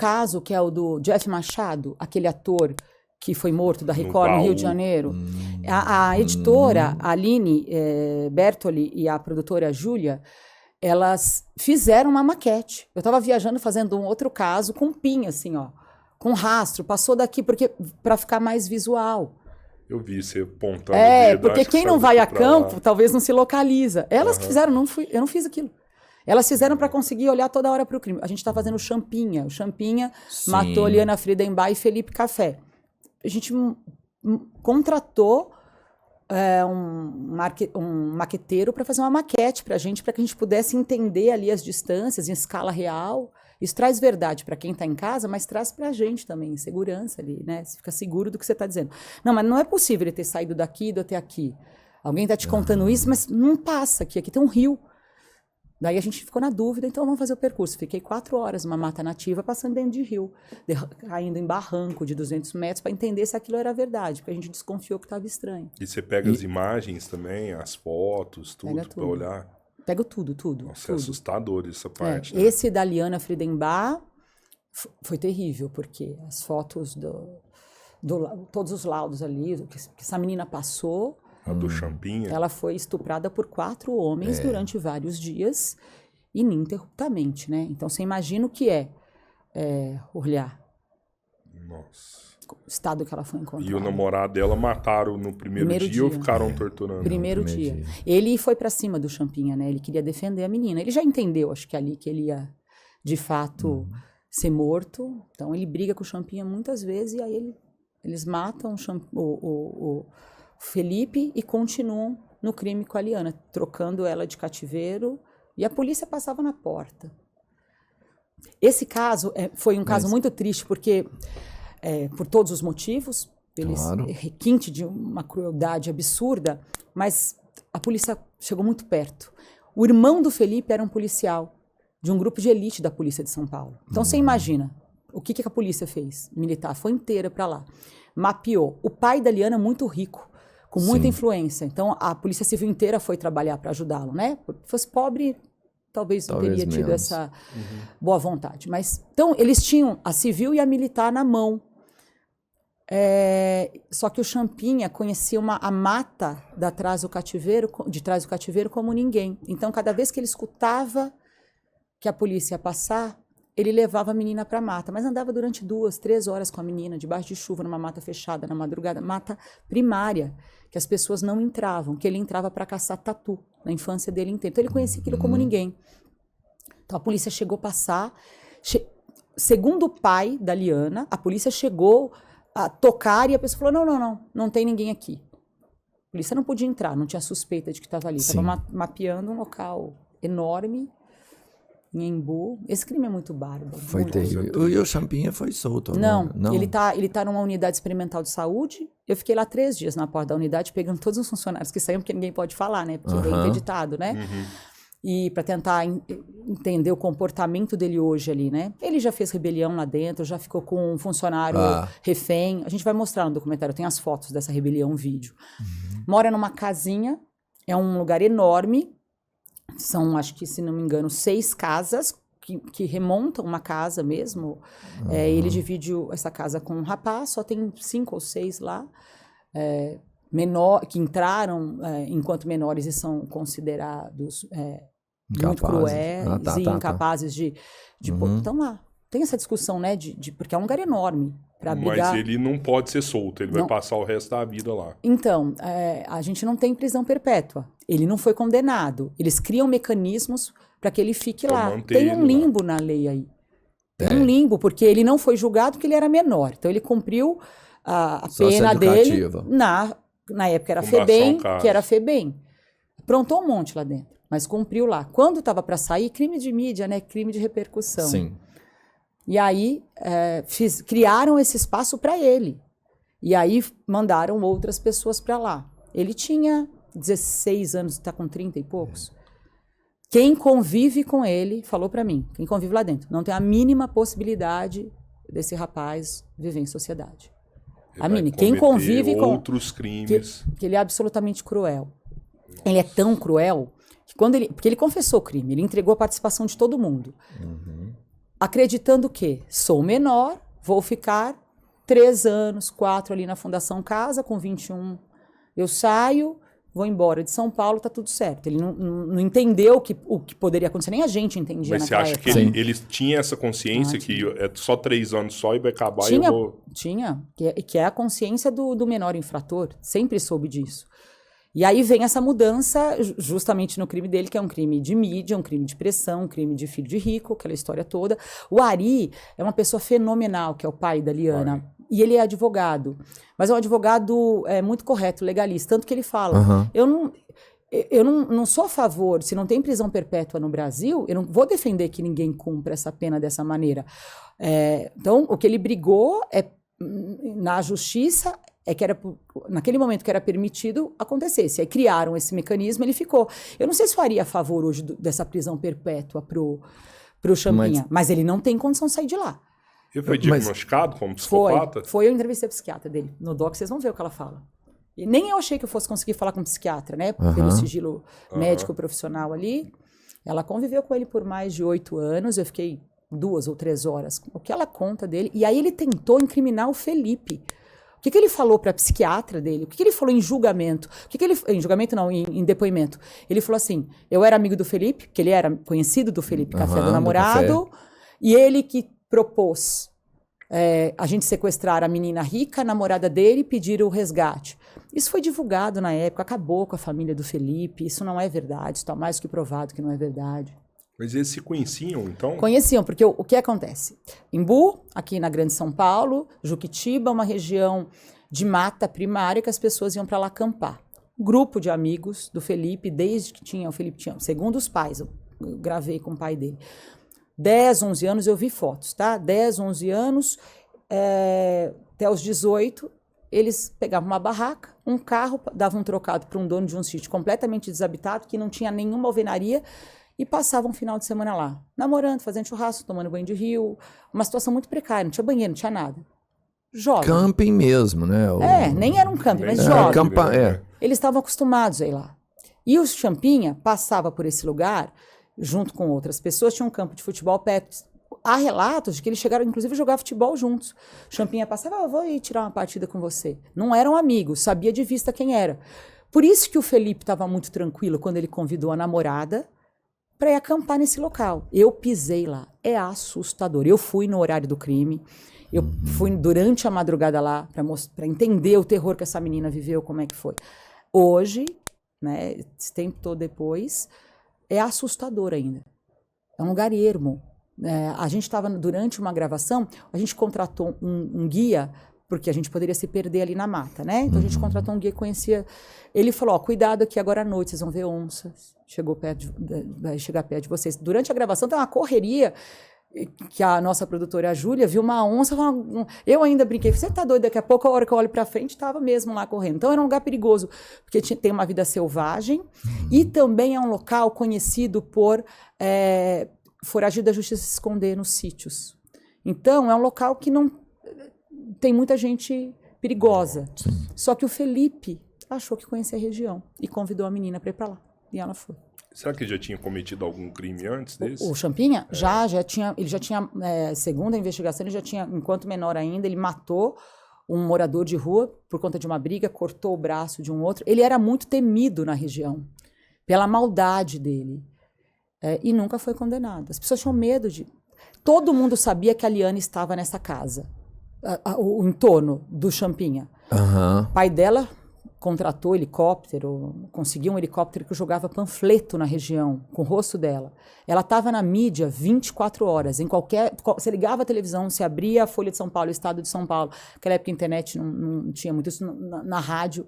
caso que é o do Jeff Machado, aquele ator que foi morto da Record no Rio de Janeiro. A editora, a Aline Bertoli e a produtora Júlia, elas fizeram uma maquete. Eu estava viajando fazendo um outro caso com pin, assim, ó, com rastro, passou daqui para ficar mais visual. Eu vi você apontando. Dedo, porque quem não vai a campo talvez não se localiza. Elas que fizeram, eu não fiz aquilo. Elas fizeram para conseguir olhar toda hora para o crime. A gente está fazendo o Champinha. O Champinha matou Liana Friedenbach e Felipe Café. A gente contratou um maqueteiro para fazer uma maquete para que a gente pudesse entender ali as distâncias em escala real. Isso traz verdade para quem está em casa, mas traz para a gente também segurança ali, né? Você fica seguro do que você está dizendo. Não, mas não é possível ele ter saído daqui e até aqui. Alguém está te contando isso, mas não passa aqui. Aqui tem um rio. Daí a gente ficou na dúvida, então vamos fazer o percurso. Fiquei 4 horas numa mata nativa, passando dentro de rio, caindo em barranco de 200 metros para entender se aquilo era verdade, porque a gente desconfiou que estava estranho. E você pega as imagens também, as fotos, tudo para olhar? Pego tudo. Nossa, tudo. É assustador essa parte. Né? Esse da Liana Friedenbach foi terrível, porque as fotos todos os laudos ali, que essa menina passou... A do Champinha. Ela foi estuprada por 4 homens durante vários dias, ininterruptamente, né? Então, você imagina o que olhar. Nossa. O estado que ela foi encontrada. E o namorado dela mataram no primeiro dia ou ficaram torturando? Primeiro dia. Ele foi para cima do Champinha, né? Ele queria defender a menina. Ele já entendeu, acho que ali, que ele ia, de fato, ser morto. Então, ele briga com o Champinha muitas vezes e aí eles matam o Felipe e continuam no crime com a Liana, trocando ela de cativeiro, e a polícia passava na porta. Esse caso foi um caso muito triste, porque, por todos os motivos, requinte de uma crueldade absurda, mas a polícia chegou muito perto. O irmão do Felipe era um policial, de um grupo de elite da polícia de São Paulo. Então, você imagina, o que a polícia fez? Militar foi inteira para lá. Mapeou. O pai da Liana, muito rico, com muita influência. Então, a Polícia Civil inteira foi trabalhar para ajudá-lo, né? Se fosse pobre, talvez não teria tido essa boa vontade. Mas, então, eles tinham a civil e a militar na mão. Só que o Champinha conhecia a mata de trás do cativeiro como ninguém. Então, cada vez que ele escutava que a polícia ia passar, ele levava a menina para a mata, mas andava durante 2, 3 horas com a menina, debaixo de chuva, numa mata fechada, na madrugada, mata primária, que as pessoas não entravam, que ele entrava para caçar tatu, na infância dele inteira. Então ele conhecia aquilo como ninguém. Então a polícia chegou a passar, segundo o pai da Liana, a polícia chegou a tocar e a pessoa falou, não tem ninguém aqui. A polícia não podia entrar, não tinha suspeita de que estava ali, estava mapeando um local enorme, em Embu. Esse crime é muito bárbaro. Foi terrível. E o Champinha foi solto? Não. Ele tá numa unidade experimental de saúde. Eu fiquei lá 3 dias na porta da unidade, pegando todos os funcionários que saíam, porque ninguém pode falar, né? Porque é interditado, né? E para tentar entender o comportamento dele hoje ali, né? Ele já fez rebelião lá dentro, já ficou com um funcionário refém. A gente vai mostrar no documentário, tem as fotos dessa rebelião, um vídeo. Mora numa casinha, é um lugar enorme. São, acho que, se não me engano, 6 casas que remontam uma casa mesmo. Ele divide essa casa com um rapaz, só tem 5 ou 6 lá, que entraram enquanto menores e são considerados muito cruéis e incapazes de estão lá. Tem essa discussão, né, porque é um lugar enorme. Mas ele não pode ser solto, ele vai passar o resto da vida lá. Então, a gente não tem prisão perpétua. Ele não foi condenado. Eles criam mecanismos para que ele fique lá. Tem um limbo na lei aí. Tem um limbo, porque ele não foi julgado porque ele era menor. Então, ele cumpriu a pena dele na época era FEBEM, que era FEBEM. Aprontou um monte lá dentro, mas cumpriu lá. Quando estava para sair, crime de mídia, né? Crime de repercussão. Sim. E aí criaram esse espaço para ele. E aí mandaram outras pessoas para lá. Ele tinha 16 anos, está com 30 e poucos. Quem convive com ele, falou para mim, quem convive lá dentro, não tem a mínima possibilidade desse rapaz viver em sociedade. A mínima. Quem convive com outros crimes. Que ele é absolutamente cruel. Ele é tão cruel que porque ele confessou o crime, ele entregou a participação de todo mundo. acreditando que sou menor, vou ficar 3 anos, 4 ali na Fundação Casa, com 21 eu saio, vou embora de São Paulo, tá tudo certo. Ele não entendeu o que poderia acontecer, nem a gente entendia Mas você naquela acha época. que ele tinha essa consciência que é só 3 anos só e vai acabar Tinha, e eu vou... Tinha, que é a consciência do menor infrator, sempre soube disso. E aí vem essa mudança justamente no crime dele, que é um crime de mídia, um crime de pressão, um crime de filho de rico, aquela história toda. O Ari é uma pessoa fenomenal, que é o pai da Liana, e ele é advogado, mas é um advogado muito correto, legalista, tanto que ele fala, eu não sou a favor, se não tem prisão perpétua no Brasil, eu não vou defender que ninguém cumpra essa pena dessa maneira. Então, o que ele brigou na justiça é que era, naquele momento que era permitido, acontecesse. Aí criaram esse mecanismo, ele ficou. Eu não sei se faria a favor hoje dessa prisão perpétua pro Champinha, mas ele não tem condição de sair de lá. Ele foi diagnosticado como psicopata? Foi, eu entrevistei a psiquiatra dele. No doc, vocês vão ver o que ela fala. E nem eu achei que eu fosse conseguir falar com um psiquiatra, né? Pelo sigilo médico profissional ali. Ela conviveu com ele por mais de 8 anos, eu fiquei 2 ou 3 horas. O que ela conta dele? E aí ele tentou incriminar o Felipe. O que ele falou para a psiquiatra dele? O que ele falou em julgamento? Em julgamento não, em depoimento. Ele falou assim, eu era amigo do Felipe, que ele era conhecido do Felipe Café, do namorado, e ele que propôs a gente sequestrar a menina rica, a namorada dele, e pedir o resgate. Isso foi divulgado na época, acabou com a família do Felipe, isso não é verdade, está mais que provado que não é verdade. Mas eles se conheciam, então? Conheciam, porque o que acontece? Embu, aqui na Grande São Paulo, Juquitiba, uma região de mata primária que as pessoas iam para lá acampar. Grupo de amigos do Felipe, desde que o Felipe tinha, segundo os pais, eu gravei com o pai dele. 10, 11 anos, eu vi fotos, tá? 10, 11 anos, até os 18, eles pegavam uma barraca, um carro, davam um trocado para um dono de um sítio completamente desabitado, que não tinha nenhuma alvenaria, e passavam um final de semana lá, namorando, fazendo churrasco, tomando banho de rio, uma situação muito precária, não tinha banheiro, não tinha nada. Jovem. Camping mesmo, né? Nem era um camping, mas jovem. Eles estavam acostumados a ir lá. E o Champinha passava por esse lugar, junto com outras pessoas, tinha um campo de futebol perto. Há relatos de que eles chegaram, inclusive, a jogar futebol juntos. O Champinha passava, eu vou ir tirar uma partida com você. Não eram amigos, sabia de vista quem era. Por isso que o Felipe estava muito tranquilo quando ele convidou a namorada para ir acampar nesse local. Eu pisei lá. É assustador. Eu fui no horário do crime. Eu fui durante a madrugada lá para entender o terror que essa menina viveu, como é que foi. Hoje, né, esse tempo todo depois, é assustador ainda. É um lugar ermo. A gente estava, durante uma gravação, a gente contratou um guia, porque a gente poderia se perder ali na mata, né? Então a gente contratou um guia que conhecia. Ele falou, cuidado aqui agora à noite, vocês vão ver onças. Vai chegar perto de vocês. Durante a gravação tem uma correria que a nossa produtora, a Júlia, viu uma onça. Eu ainda brinquei, você tá doido? Daqui a pouco, a hora que eu olho pra frente, estava mesmo lá correndo. Então era um lugar perigoso, porque tem uma vida selvagem e também é um local conhecido por foragido da justiça se esconder nos sítios. Então é um local que não tem muita gente perigosa. Sim. Só que o Felipe achou que conhecia a região e convidou a menina para ir para lá. E ela foi. Será que ele já tinha cometido algum crime antes desse? O Champinha? Já tinha. Ele já tinha, segundo a investigação, ele já tinha, enquanto menor ainda, ele matou um morador de rua por conta de uma briga, cortou o braço de um outro. Ele era muito temido na região, pela maldade dele. E nunca foi condenado. As pessoas tinham medo de... Todo mundo sabia que a Liana estava nessa casa. O entorno do Champinha. O pai dela contratou helicóptero, conseguiu um helicóptero que jogava panfleto na região, com o rosto dela. Ela estava na mídia 24 horas, você ligava a televisão, você abria a Folha de São Paulo, o Estado de São Paulo, naquela época a internet não tinha muito isso, na rádio.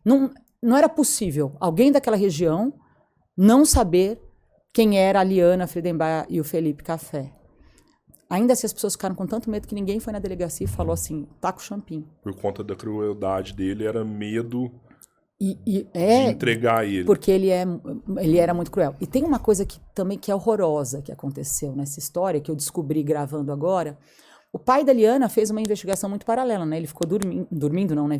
Não era possível alguém daquela região não saber quem era a Liana Friedenbach e o Felipe Café. Ainda assim, as pessoas ficaram com tanto medo que ninguém foi na delegacia e falou assim, tá com o Champinha. Por conta da crueldade dele, era medo de entregar ele. Porque ele era muito cruel. E tem uma coisa também que é horrorosa que aconteceu nessa história, que eu descobri gravando agora. O pai da Liana fez uma investigação muito paralela, né? Ele ficou dormindo não, né?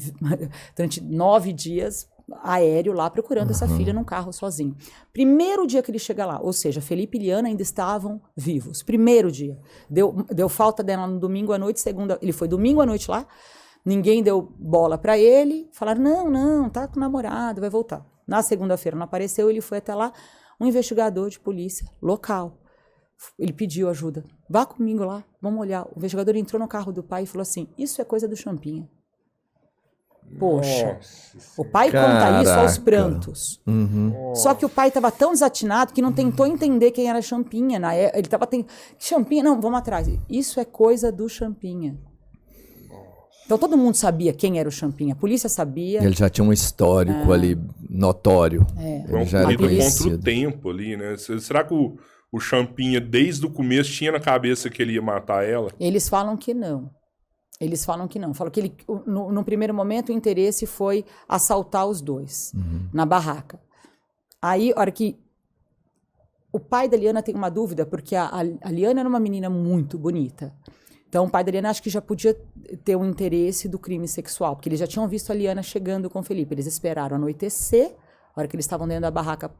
Durante 9 dias aéreo lá procurando essa filha num carro sozinho. Primeiro dia que ele chega lá, ou seja, Felipe e Liana ainda estavam vivos. Primeiro dia. Deu falta dela no domingo à noite, segunda. Ele foi domingo à noite lá, ninguém deu bola pra ele. Falaram: não, tá com o namorado, vai voltar. Na segunda-feira não apareceu, ele foi até lá, um investigador de polícia local. Ele pediu ajuda. Vá comigo lá, vamos olhar. O investigador entrou no carro do pai e falou assim: isso é coisa do Champinha. Poxa, o pai conta isso aos prantos. Só que o pai estava tão desatinado que não tentou entender quem era Champinha. Ele estava Champinha, não, vamos atrás. Isso é coisa do Champinha. Então todo mundo sabia quem era o Champinha. A polícia sabia. Ele já tinha um histórico ali notório. Ele já era contra o tempo ali, né? Será que o Champinha, desde o começo, tinha na cabeça que ele ia matar ela? Eles falam que não. Falam que ele, no primeiro momento, o interesse foi assaltar os dois na barraca. Aí, a hora que o pai da Liana tem uma dúvida, porque a Liana era uma menina muito bonita. Então, o pai da Liana acho que já podia ter um interesse do crime sexual, porque eles já tinham visto a Liana chegando com o Felipe. Eles esperaram anoitecer, a hora que eles estavam dentro da barraca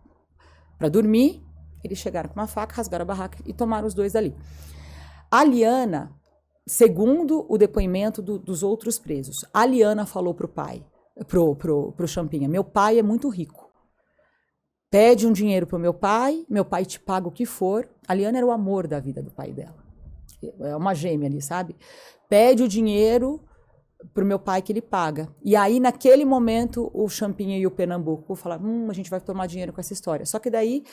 para dormir, eles chegaram com uma faca, rasgaram a barraca e tomaram os dois dali. A Liana, segundo o depoimento dos outros presos, a Liana falou pro pai, pro Champinha: meu pai é muito rico. Pede um dinheiro pro meu pai te paga o que for. A Liana era o amor da vida do pai dela. É uma gêmea ali, sabe? Pede o dinheiro pro meu pai que ele paga. E aí, naquele momento, o Champinha e o Pernambuco falaram: a gente vai tomar dinheiro com essa história. Só que daí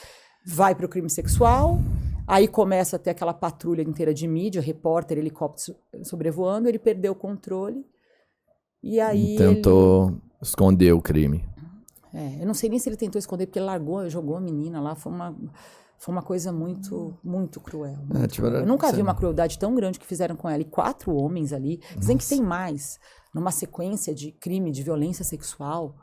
vai pro crime sexual. Aí começa a ter aquela patrulha inteira de mídia, repórter, helicóptero sobrevoando, ele perdeu o controle. E aí tentou esconder o crime. Eu não sei nem se ele tentou esconder, porque ele jogou a menina lá. Foi uma coisa muito, muito cruel. Eu nunca vi uma crueldade tão grande que fizeram com ela. E 4 homens ali. Dizem que tem mais. Numa sequência de crime, de violência sexual,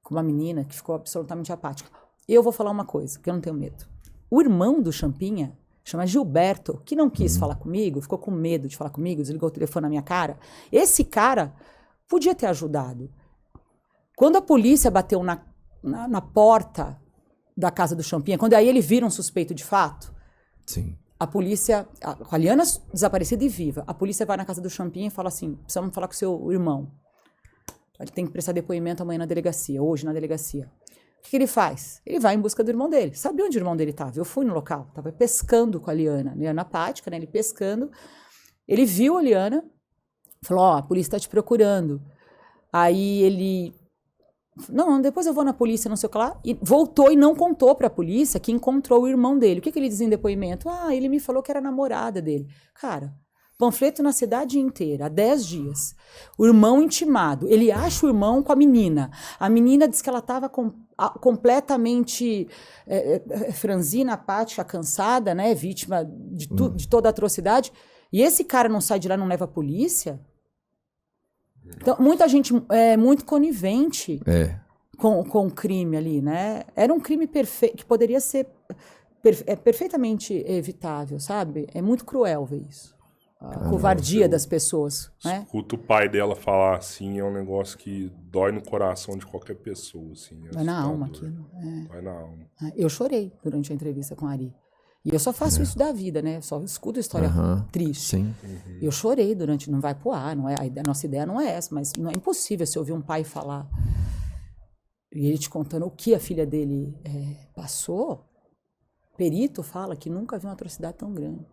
com uma menina que ficou absolutamente apática. Eu vou falar uma coisa, que eu não tenho medo. O irmão do Champinha, chama Gilberto, que não quis falar comigo, ficou com medo de falar comigo, desligou o telefone na minha cara. Esse cara podia ter ajudado. Quando a polícia bateu na porta da casa do Champinha, quando aí ele vira um suspeito de fato, sim, a polícia, com a Liana desaparecida e viva, a polícia vai na casa do Champinha e fala assim: precisamos falar com o seu irmão. Ele tem que prestar depoimento amanhã na delegacia, hoje na delegacia. O que ele faz? Ele vai em busca do irmão dele. Sabe onde o irmão dele estava? Eu fui no local, estava pescando com a Liana apática, né? Ele pescando. Ele viu a Liana, falou: a polícia está te procurando. Aí ele: não, depois eu vou na polícia, não sei o que lá. E voltou e não contou para a polícia que encontrou o irmão dele. O que ele diz em depoimento? Ele me falou que era a namorada dele. Cara, panfleto na cidade inteira, há 10 dias. O irmão intimado. Ele acha o irmão com a menina. A menina diz que ela estava completamente franzina, apática, cansada, né? Vítima de toda a atrocidade. E esse cara não sai de lá, não leva a polícia? Então, muita gente muito conivente com o crime ali, né? Era um crime perfeito, que poderia ser perfeitamente evitável, sabe? É muito cruel ver isso. A covardia das pessoas, né? Escuta o pai dela falar assim, é um negócio que dói no coração de qualquer pessoa, assim. Vai na alma aquilo. Vai na alma. Eu chorei durante a entrevista com a Ari. E eu só faço isso da vida, né? Só escuto história triste. Sim. Eu chorei durante... Não vai pro ar, não é? A nossa ideia não é essa, mas não é impossível você ouvir um pai falar e ele te contando o que a filha dele passou. Perito fala que nunca viu uma atrocidade tão grande.